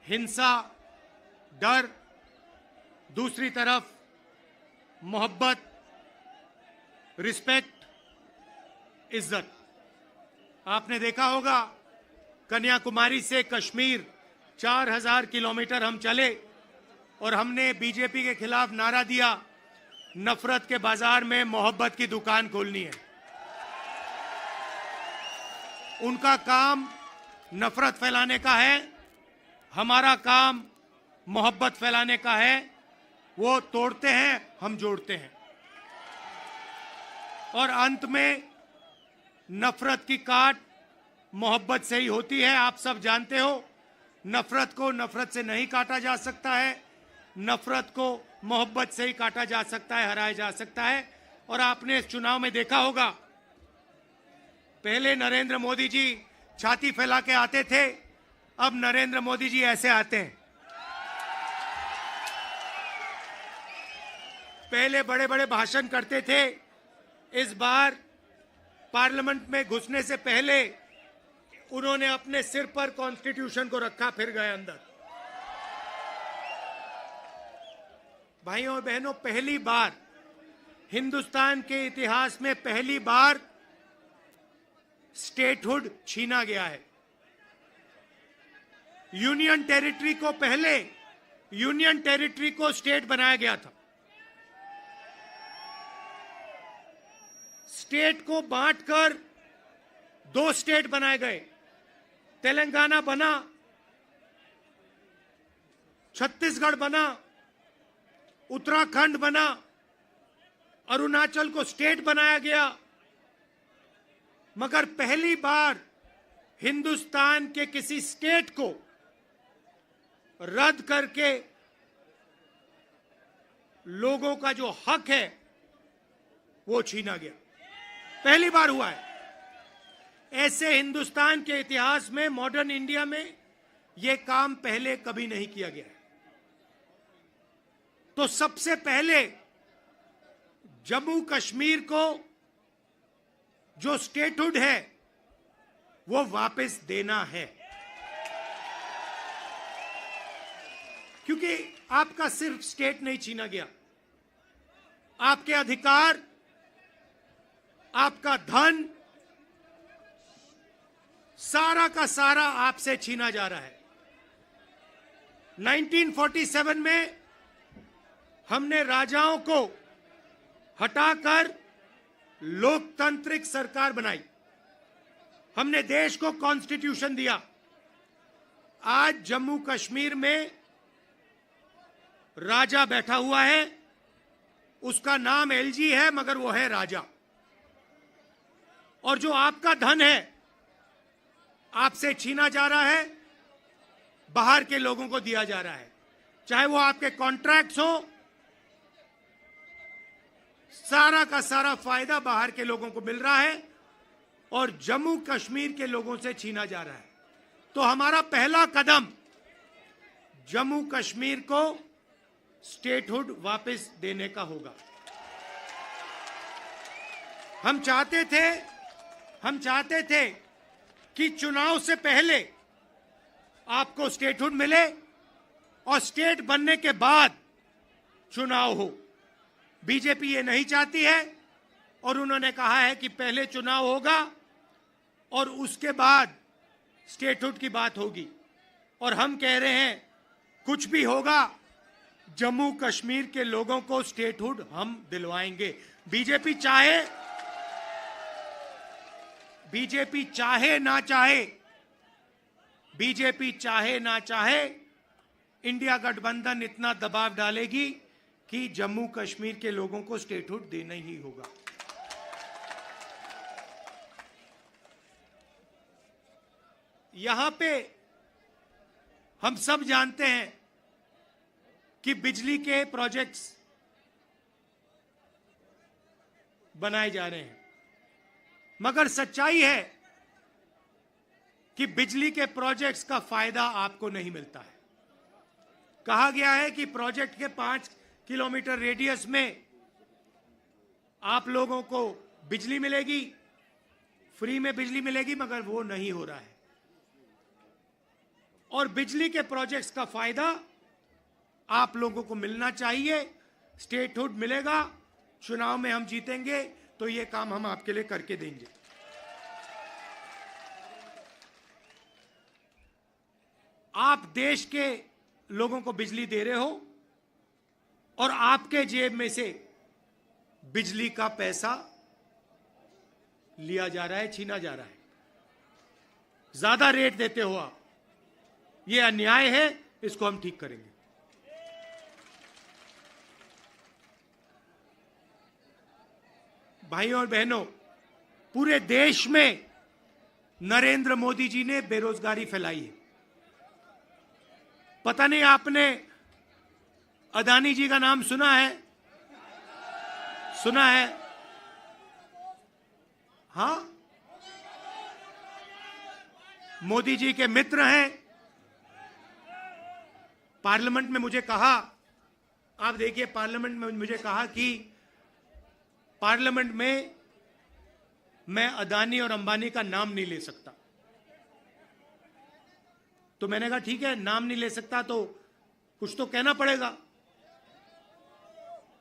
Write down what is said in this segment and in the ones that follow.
हिंसा, डर, दूसरी तरफ मोहब्बत, रिस्पेक्ट, इज्जत। आपने देखा होगा कन्याकुमारी से कश्मीर 4000 किलोमीटर हम चले और हमने बीजेपी के खिलाफ नारा दिया, नफरत के बाजार में मोहब्बत की दुकान खोलनी है। उनका काम नफरत फैलाने का है, हमारा काम मोहब्बत फैलाने का है। वो तोड़ते हैं, हम जोड़ते हैं। और अंत में नफरत की काट मोहब्बत से ही होती है। आप सब जानते हो, नफरत को नफरत से नहीं काटा जा सकता है, नफरत को मोहब्बत से ही काटा जा सकता है, हराया जा सकता है। और आपने इस चुनाव में देखा होगा, पहले नरेंद्र मोदी जी छाती फैला के आते थे, अब नरेंद्र मोदी जी ऐसे आते हैं। पहले बड़े बड़े भाषण करते थे, इस बार पार्लियामेंट में घुसने से पहले उन्होंने अपने सिर पर कॉन्स्टिट्यूशन को रखा, फिर गए अंदर। भाइयों और बहनों, पहली बार हिंदुस्तान के इतिहास में पहली बार स्टेटहुड छीना गया है। यूनियन टेरिटरी को पहले यूनियन टेरिटरी को स्टेट बनाया गया था। स्टेट को बांटकर 2 स्टेट बनाए गए, तेलंगाना बना, छत्तीसगढ़ बना, उत्तराखंड बना, अरुणाचल को स्टेट बनाया गया। मगर पहली बार हिंदुस्तान के किसी स्टेट को रद्द करके लोगों का जो हक है वो छीना गया। पहली बार हुआ है। ऐसे हिंदुस्तान के इतिहास में, मॉडर्न इंडिया में यह काम पहले कभी नहीं किया गया है। तो सबसे पहले जम्मू कश्मीर को जो स्टेटहुड है वो वापस देना है, क्योंकि आपका सिर्फ स्टेट नहीं छीना गया, आपके अधिकार, आपका धन, सारा का सारा आपसे छीना जा रहा है। 1947 में हमने राजाओं को हटाकर लोकतांत्रिक सरकार बनाई, हमने देश को कॉन्स्टिट्यूशन दिया। आज जम्मू कश्मीर में राजा बैठा हुआ है, उसका नाम एलजी है, मगर वो है राजा। और जो आपका धन है आपसे छीना जा रहा है, बाहर के लोगों को दिया जा रहा है, चाहे वो आपके कॉन्ट्रैक्ट्स हो, सारा का सारा फायदा बाहर के लोगों को मिल रहा है और जम्मू कश्मीर के लोगों से छीना जा रहा है। तो हमारा पहला कदम जम्मू कश्मीर को स्टेटहुड वापस देने का होगा। हम चाहते थे कि चुनाव से पहले आपको स्टेटहुड मिले और स्टेट बनने के बाद चुनाव हो। बीजेपी ये नहीं चाहती है और उन्होंने कहा है कि पहले चुनाव होगा और उसके बाद स्टेटहुड की बात होगी। और हम कह रहे हैं, कुछ भी होगा, जम्मू कश्मीर के लोगों को स्टेटहुड हम दिलवाएंगे। बीजेपी चाहे ना चाहे, इंडिया गठबंधन इतना दबाव डालेगी कि जम्मू कश्मीर के लोगों को स्टेटहुड देना ही होगा। यहां पे हम सब जानते हैं कि बिजली के प्रोजेक्ट्स बनाए जा रहे हैं, मगर सच्चाई है कि बिजली के प्रोजेक्ट्स का फायदा आपको नहीं मिलता है। कहा गया है कि प्रोजेक्ट के 5 किलोमीटर रेडियस में आप लोगों को बिजली मिलेगी, फ्री में बिजली मिलेगी, मगर वो नहीं हो रहा है। और बिजली के प्रोजेक्ट्स का फायदा आप लोगों को मिलना चाहिए। स्टेटहुड मिलेगा, चुनाव में हम जीतेंगे तो ये काम हम आपके लिए करके देंगे। आप देश के लोगों को बिजली दे रहे हो और आपके जेब में से बिजली का पैसा लिया जा रहा है, छीना जा रहा है। ज्यादा रेट देते हो आप, ये अन्याय है, इसको हम ठीक करेंगे। भाइयों और बहनों, पूरे देश में नरेंद्र मोदी जी ने बेरोजगारी फैलाई है। पता नहीं आपने अदानी जी का नाम सुना है? सुना है? हां, मोदी जी के मित्र हैं। पार्लियामेंट में मुझे कहा, आप देखिए, पार्लियामेंट में मुझे कहा कि पार्लियामेंट में मैं अदानी और अंबानी का नाम नहीं ले सकता। तो मैंने कहा ठीक है, नाम नहीं ले सकता तो कुछ तो कहना पड़ेगा।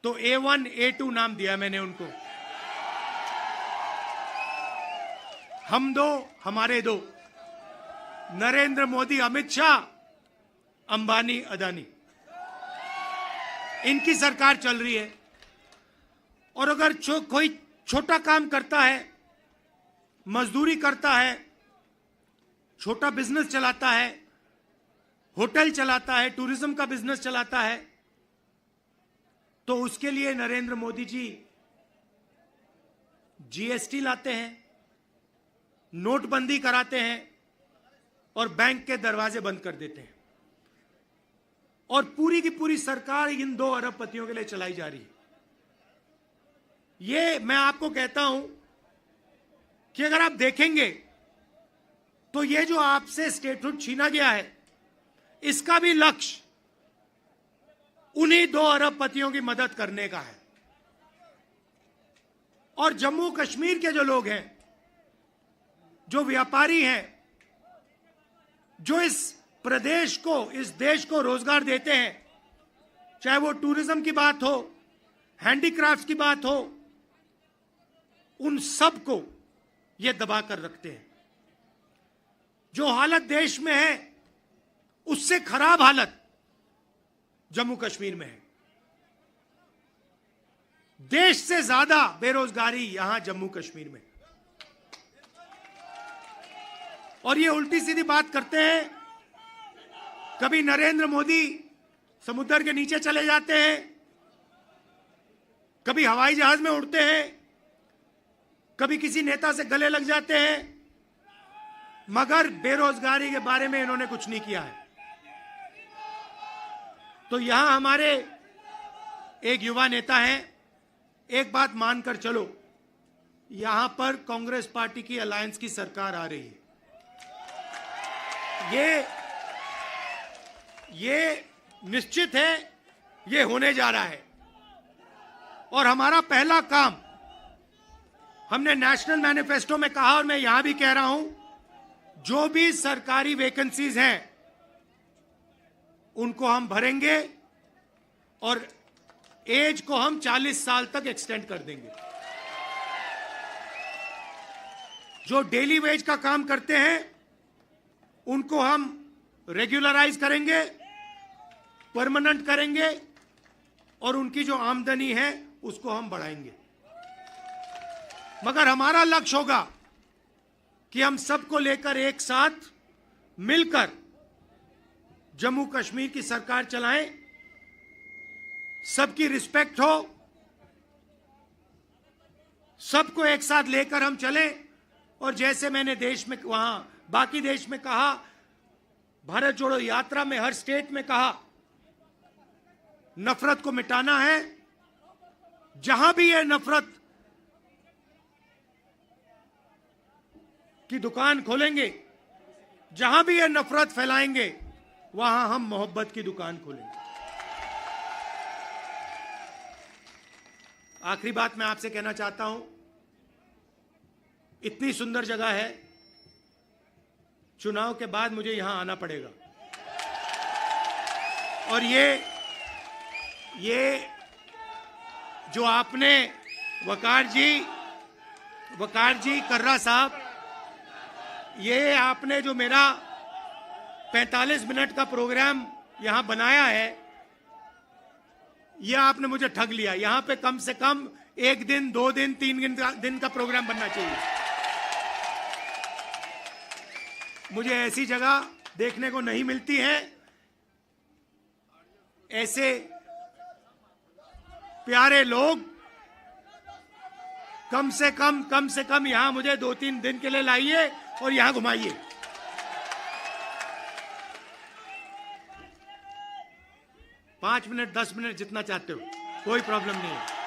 तो A1 A2 नाम दिया मैंने उनको। हम दो, हमारे दो, नरेंद्र मोदी, अमित शाह, अंबानी, अदानी, इनकी सरकार चल रही है। और अगर कोई छोटा काम करता है, मजदूरी करता है, छोटा बिजनेस चलाता है, होटल चलाता है, टूरिज्म का बिजनेस चलाता है, तो उसके लिए नरेंद्र मोदी जी GST लाते हैं, नोटबंदी कराते हैं और बैंक के दरवाजे बंद कर देते हैं। और पूरी की पूरी सरकार इन 2 अरबपतियों के लिए चलाई जा रही है। ये मैं आपको कहता हूं कि अगर आप देखेंगे तो ये जो आपसे स्टेटहुड छीना गया है, इसका भी लक्ष्य उन्हीं 2 अरबपतियों की मदद करने का है। और जम्मू कश्मीर के जो लोग हैं, जो व्यापारी हैं, जो इस प्रदेश को, इस देश को रोजगार देते हैं, चाहे वो टूरिज्म की बात हो, हैंडीक्राफ्ट की बात हो, उन सब को ये दबा कर रखते हैं। जो हालत देश में है उससे खराब हालत जम्मू कश्मीर में है। देश से ज्यादा बेरोजगारी यहां जम्मू कश्मीर में। और ये उल्टी सीधी बात करते हैं। कभी नरेंद्र मोदी समुद्र के नीचे चले जाते हैं, कभी हवाई जहाज में उड़ते हैं, कभी किसी नेता से गले लग जाते हैं, मगर बेरोजगारी के बारे में इन्होंने कुछ नहीं किया है। तो यहां हमारे एक युवा नेता हैं, एक बात मानकर चलो, यहां पर कांग्रेस पार्टी की अलायंस की सरकार आ रही है। ये निश्चित है, ये होने जा रहा है। और हमारा पहला काम, हमने नेशनल मैनिफेस्टो में कहा और मैं यहां भी कह रहा हूं, जो भी सरकारी वैकेंसीज हैं उनको हम भरेंगे और एज को हम 40 साल तक एक्सटेंड कर देंगे। जो डेली वेज का काम करते हैं उनको हम रेगुलराइज करेंगे, परमानेंट करेंगे और उनकी जो आमदनी है उसको हम बढ़ाएंगे। मगर हमारा लक्ष्य होगा कि हम सबको लेकर एक साथ मिलकर जम्मू कश्मीर की सरकार चलाएं, सबकी रिस्पेक्ट हो, सबको एक साथ लेकर हम चलें। और जैसे मैंने देश में, वहां बाकी देश में कहा, भारत जोड़ो यात्रा में हर स्टेट में कहा, नफरत को मिटाना है। जहां भी ये नफरत की दुकान खोलेंगे, जहां भी ये नफरत फैलाएंगे, वहां हम मोहब्बत की दुकान खोलेंगे। आखिरी बात मैं आपसे कहना चाहता हूं, इतनी सुंदर जगह है, चुनाव के बाद मुझे यहां आना पड़ेगा। और ये जो आपने वकार जी कर्रा साहब, ये आपने जो मेरा 45 मिनट का प्रोग्राम यहां बनाया है, ये आपने मुझे ठग लिया। यहां पे कम से कम 1 दिन, 2 दिन, 3 दिन का प्रोग्राम बनना चाहिए। मुझे ऐसी जगह देखने को नहीं मिलती है। ऐसे प्यारे लोग कम से कम यहां मुझे 2-3 दिन के लिए लाइए और यहां घुमाइए। पांच मिनट, 10 मिनट, जितना चाहते हो, कोई प्रॉब्लम नहीं है।